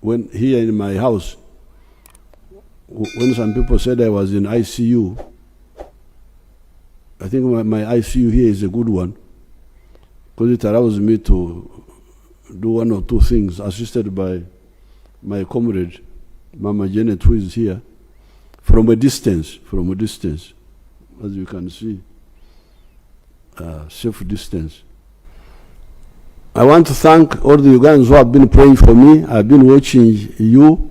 when here in my house, when some people said I was in ICU, I think my ICU here is a good one because it allows me to do one or two things assisted by my comrade, Mama Janet, who is here, from a distance, as you can see, safe distance. I want to thank all the Ugandans who have been praying for me. I've been watching you,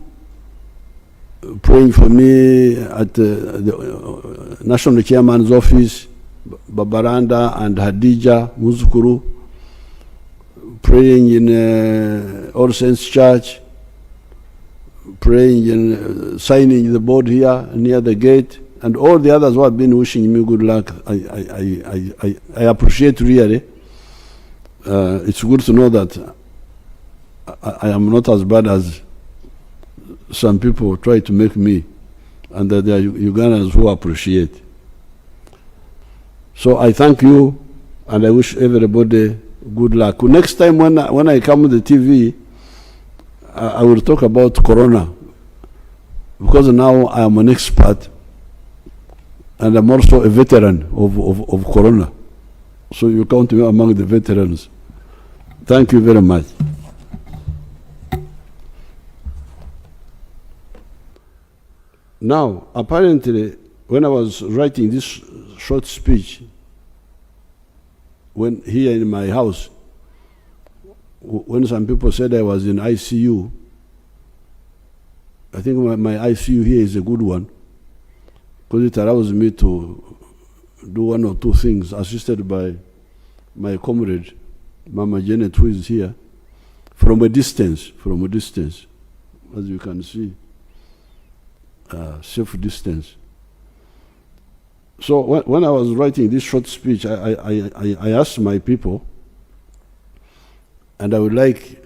praying for me at the National Chairman's office, Babaranda and Hadija Muzukuru, praying in All Saints Church, praying in signing the board here near the gate, and all the others who have been wishing me good luck. I appreciate really. It's good to know that I am not as bad as some people try to make me, and that there are Ugandans who appreciate. So I thank you, and I wish everybody good luck. Next time when I come on the TV, I will talk about Corona, because now I am an expert, and I'm also a veteran of Corona. So you count me among the veterans. Thank you very much. Now, apparently, when I was writing this short speech, when here in my house, when some people said I was in ICU, I think my ICU here is a good one because it allows me to do one or two things assisted by my comrade, Mama Janet, who is here, from a distance, as you can see, safe distance. So when I was writing this short speech, I asked my people, and I would like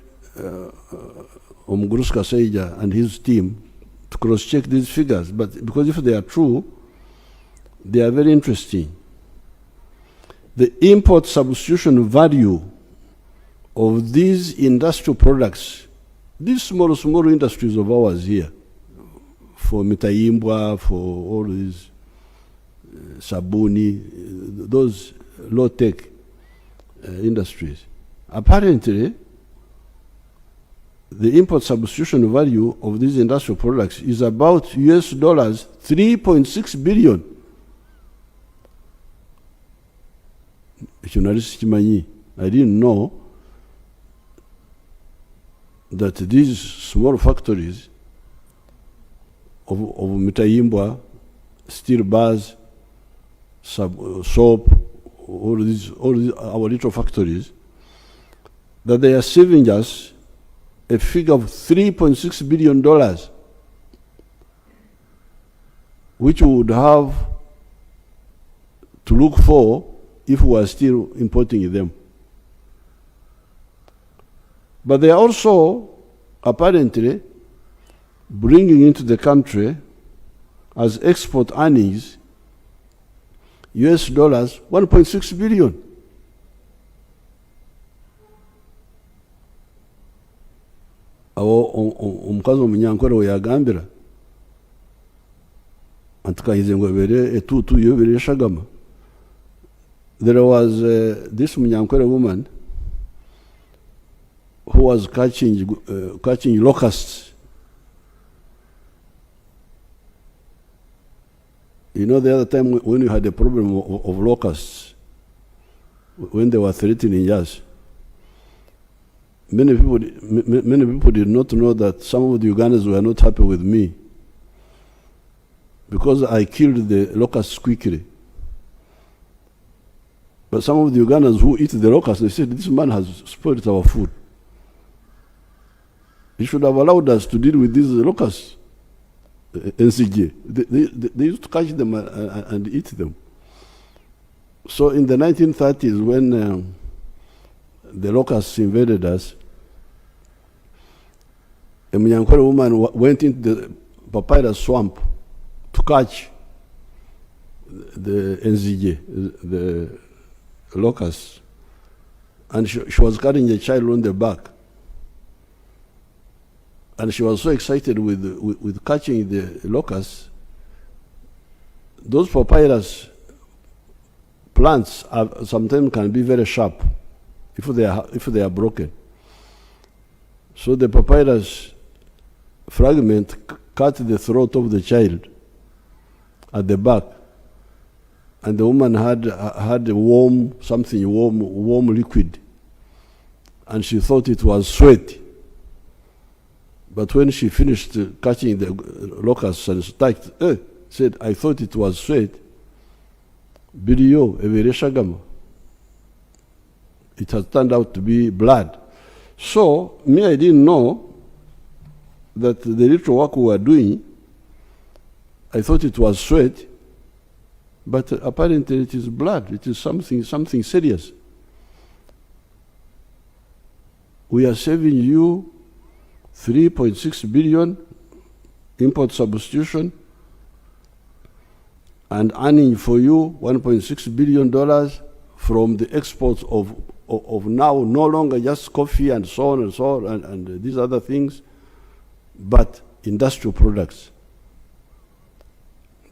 Omguruska Seija and his team to cross-check these figures, but because if they are true, they are very interesting. The import substitution value of these industrial products, these small industries of ours here, for Mitaimbwa, for all these Sabuni, those low-tech industries, apparently the import substitution value of these industrial products is about US dollars 3.6 billion. I didn't know that these small factories of Mitaimbwa, steel bars, soap, all these our little factories, that they are saving us a figure of $3.6 billion, which we would have to look for if we are still importing them. But they are also apparently bringing into the country as export earnings US dollars 1.6 billion. Omukazi omunyankore we yagambira antikahize ngo bere etutu yo bere shagama. There was this munyankore woman who was catching locusts. You know, the other time when you had a problem of locusts, when they were threatening us, many people did not know that some of the Ugandans were not happy with me because I killed the locusts quickly. But some of the Ugandans who eat the locusts, they said, this man has spoiled our food. He should have allowed us to deal with these locusts. NCJ. They used to catch them and eat them. So in the 1930s, when the locusts invaded us, a Munyankore woman went into the papyrus swamp to catch the NCJ, the locusts, and she was carrying a child on the back. and she was so excited with catching the locusts. Those papyrus plants sometimes can be very sharp if they are broken. So the papyrus fragment cut the throat of the child at the back, and the woman had warm liquid, and she thought it was sweat. But when she finished catching the locusts and said, "I thought it was sweat." Biriyo evereshagama. It has turned out to be blood. So me, I didn't know that the little work we were doing, I thought it was sweat, but apparently it is blood. It is something serious. We are saving you 3.6 billion import substitution and earning for you $1.6 billion from the exports of now no longer just coffee and so on and these other things, but industrial products.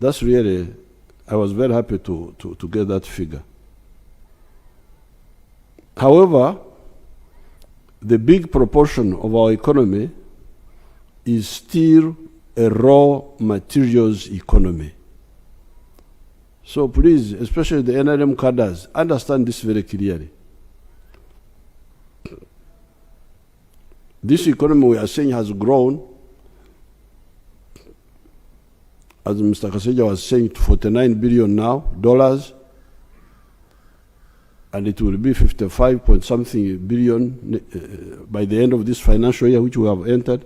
That's really, I was very happy to get that figure. However, the big proportion of our economy is still a raw materials economy. So please, especially the NRM cadres, understand this very clearly. This economy we are saying has grown, as Mr. Kaseja was saying, to $49 billion now, and it will be 55 point something billion by the end of this financial year, which we have entered.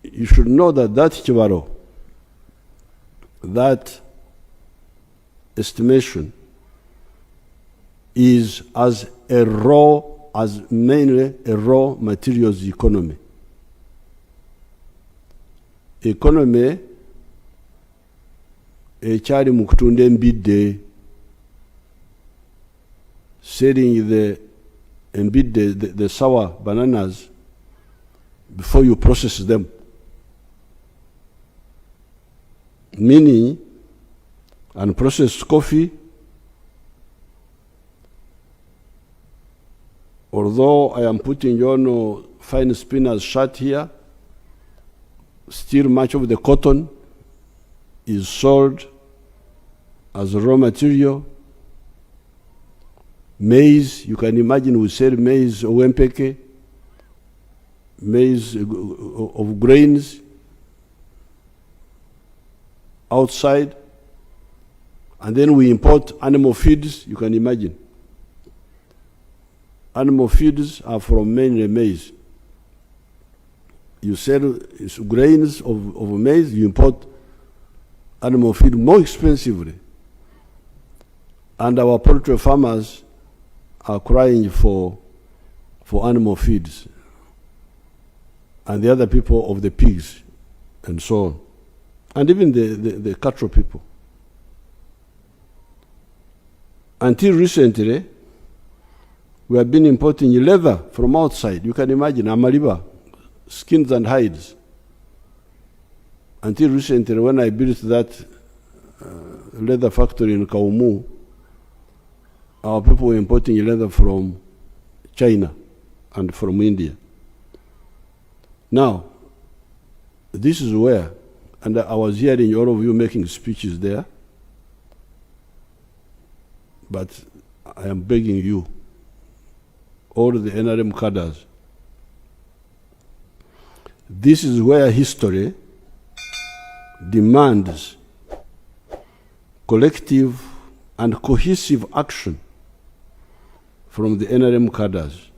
You should know that Chibaro, that estimation is mainly a raw materials economy. Economy ekyali mu kutunda embidde, selling the embidde, the sour bananas before you process them. Meaning, unprocessed coffee, although I am putting on fine spinner's shirt here, still much of the cotton is sold as raw material. Maize, you can imagine we sell maize, owempeke, maize of grains outside, and then we import animal feeds, you can imagine. Animal feeds are from mainly maize. You sell grains of maize, you import animal feed more expensively. And our poultry farmers are crying for animal feeds. And the other people of the pigs and so on. And even the cattle people. Until recently, we have been importing leather from outside. You can imagine, amaliba, skins and hides. Until recently, when I built that leather factory in Kaumu, our people were importing leather from China and from India. Now, this is where, and I was hearing all of you making speeches there, but I am begging you, all the NRM cadres, this is where history demands collective and cohesive action from the NRM cadres.